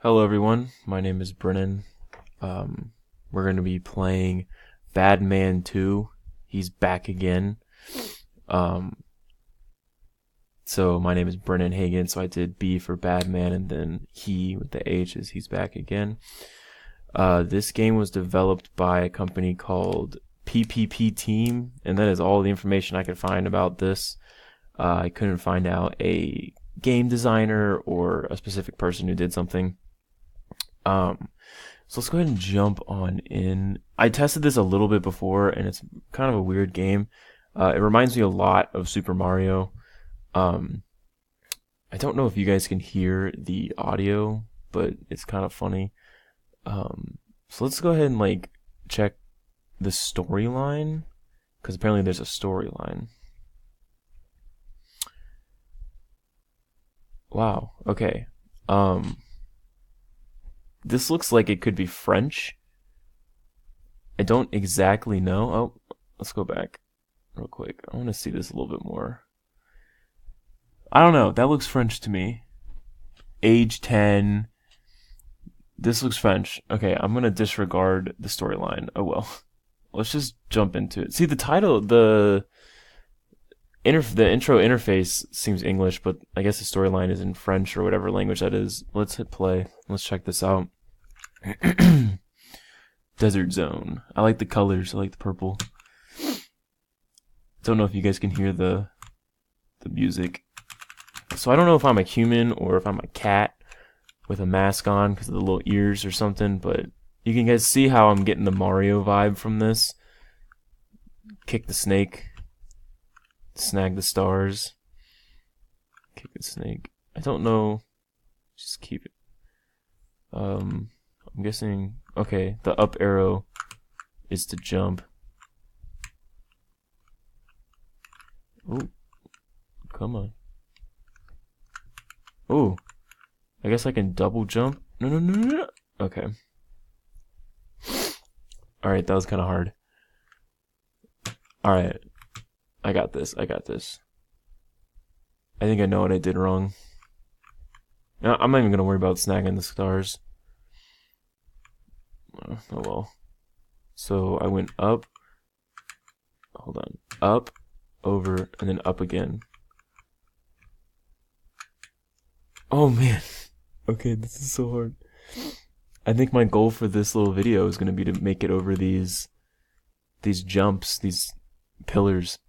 Hello everyone, my name is Brennan. We're going to be playing Badman 2. He's back again. Um, so my name is Brennan Hagen, so I did B for Badman and then he with the H is he's back again. This game was developed by a company called PPP Team, and that is all the information I could find about this. I couldn't find out a game designer or a specific person who did something. So let's go ahead and jump on in. I tested this a little bit before, and it's kind of a weird game. It reminds me a lot of Super Mario. Um, I don't know if you guys can hear the audio, but it's kind of funny. So let's go ahead and check the storyline, because apparently there's a storyline. Wow. Okay. This looks like it could be French. I don't exactly know. Oh, let's go back real quick. I want to see this a little bit more. I don't know. That looks French to me. Age 10. This looks French. Okay, I'm going to disregard the storyline. Oh well. Let's just jump into it. See, the title, the intro interface seems English, but I guess the storyline is in French or whatever language that is. Let's hit play. Let's check this out. Desert Zone. I like the colors. I like the purple. Don't know if you guys can hear the music. So I don't know if I'm a human or if I'm a cat with a mask on because of the little ears or something, but you can guys see how I'm getting the Mario vibe from this. Kick the snake. Snag the stars. Kick the snake. I don't know. Just keep it. I'm guessing. Okay, the up arrow is to jump. Ooh, come on. Ooh, I guess I can double jump. No. Okay. Alright, that was kind of hard. Alright. I got this. I think I know what I did wrong. No, I'm not even going to worry about snagging the stars. Oh well. So I went up. Hold on. Up, over, and then up again. Oh man. Okay, this is so hard. I think my goal for this little video is going to be to make it over these jumps, these pillars.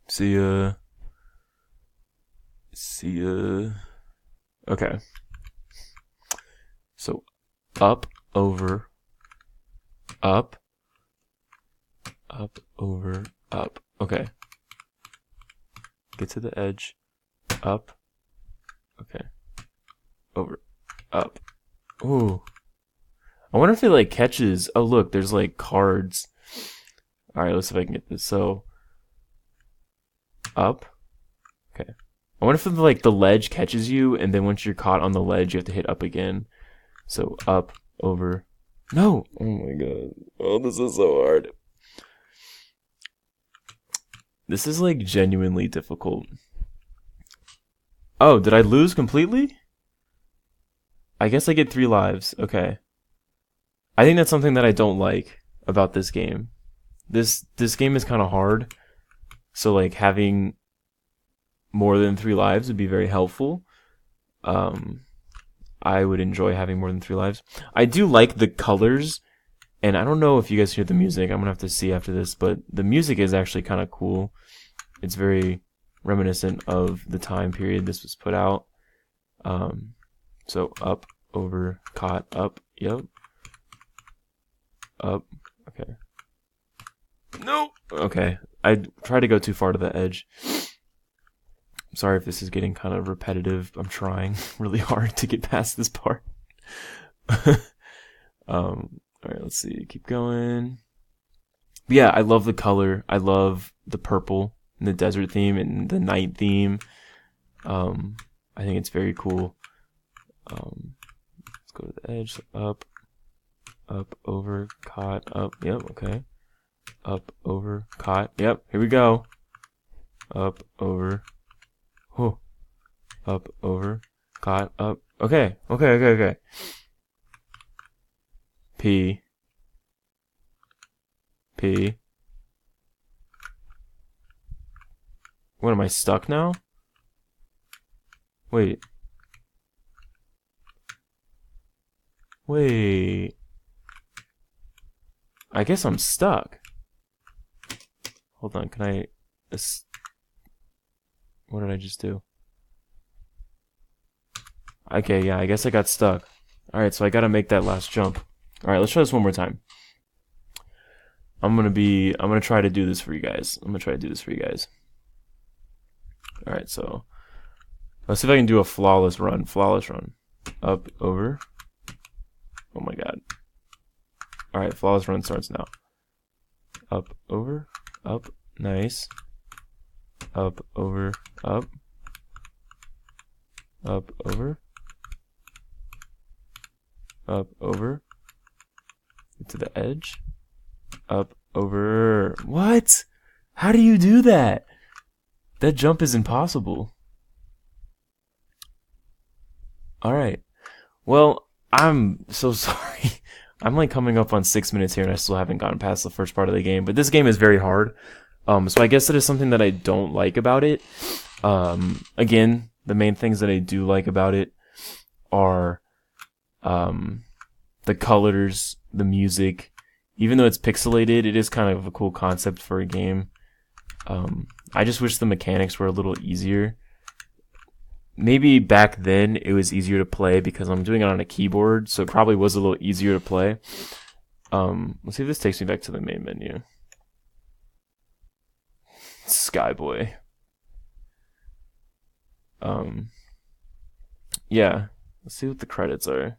See ya. Okay. So up, over, up, over, up. Okay. Get to the edge. Up. Okay. Over. Up. Ooh. I wonder if it catches. Oh look, there's cards. Alright, let's see if I can get this. So up. Okay. I wonder if the ledge catches you, and then once you're caught on the ledge, you have to hit up again. So up, over. No! Oh my god. Oh, this is so hard. This is genuinely difficult. Oh, did I lose completely? I guess I get 3 lives. Okay. I think that's something that I don't like about this game. This game is kind of hard. So having more than 3 lives would be very helpful. I would enjoy having more than 3 lives. I do like the colors, and I don't know if you guys hear the music. I'm gonna have to see after this, but the music is actually kind of cool. It's very reminiscent of the time period this was put out. So up, over, caught, up, yep. Up, okay. No! Okay, I tried to go too far to the edge. I'm sorry if this is getting kind of repetitive. I'm trying really hard to get past this part. Alright, let's see. Keep going. But yeah, I love the color. I love the purple and the desert theme and the night theme. I think it's very cool. Let's go to the edge. Up, over, caught, up. Yep, okay. Up, over, caught. Yep, here we go. Up, over. Oh. Up, over, caught, up, Okay, okay, okay, okay. P. P. What, am I stuck now? Wait. Wait. I guess I'm stuck. Hold on, can I... What did I just do? Okay, yeah, I guess I got stuck. Alright, so I gotta make that last jump. Alright, let's try this one more time. I'm gonna try to do this for you guys. Alright, so let's see if I can do a flawless run. Up, over. Oh my god. Alright, flawless run starts now. Up, over, up, nice. Up, over, up. Up, over. Up, over. To the edge. Up, over. What? How do you do that? That jump is impossible. Alright. Well, I'm so sorry. I'm like coming up on 6 minutes here and I still haven't gotten past the first part of the game. But this game is very hard. So I guess that is something that I don't like about it. Again, the main things that I do like about it are the colors, the music. Even though it's pixelated, it is kind of a cool concept for a game. I just wish the mechanics were a little easier. Maybe back then it was easier to play because I'm doing it on a keyboard, so it probably was a little easier to play. Let's see if this takes me back to the main menu. Skyboy. Yeah. Let's see what the credits are.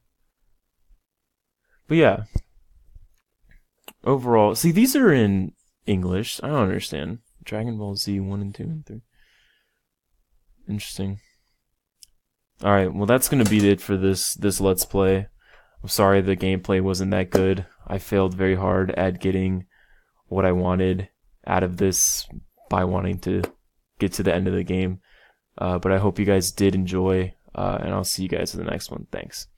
But yeah. Overall, see, these are in English. I don't understand. Dragon Ball Z 1 and 2 and 3. Interesting. Alright, well that's gonna be it for this Let's Play. I'm sorry the gameplay wasn't that good. I failed very hard at getting what I wanted out of this by wanting to get to the end of the game. But I hope you guys did enjoy, and I'll see you guys in the next one. Thanks.